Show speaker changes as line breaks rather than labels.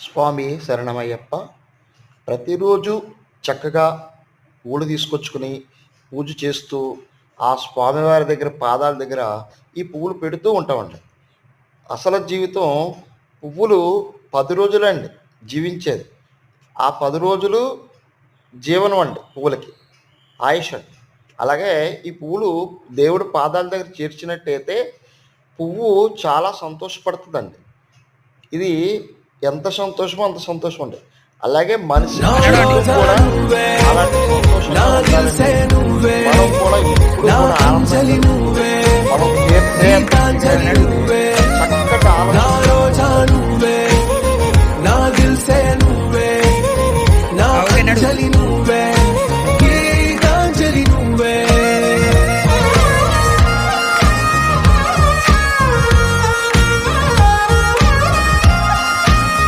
స్వామి శరణమయ్యప్ప. ప్రతిరోజు చక్కగా పూలు తీసుకొచ్చుకొని పూజ చేస్తూ ఆ స్వామివారి దగ్గర పాదాల దగ్గర ఈ పువ్వులు పెడుతూ ఉంటామండి. అసలు జీవితం పువ్వులు 10 రోజులండి జీవించేది. ఆ 10 రోజులు జీవనం అండి పువ్వులకి, ఆయుష్ అండి. అలాగే ఈ పువ్వులు దేవుడి పాదాల దగ్గర చేర్చినట్టయితే పువ్వు చాలా సంతోషపడుతుందండి. ఇది ఎంత సంతోషమో అంత సంతోషం అండి. అలాగే మనిషి జీవితం కూడా అలాంటి సంతోషంగా ఉండాలండి. మనం కూడా ఎప్పుడు కూడా ఆనందంగా మనం చక్కటి ఆలోచన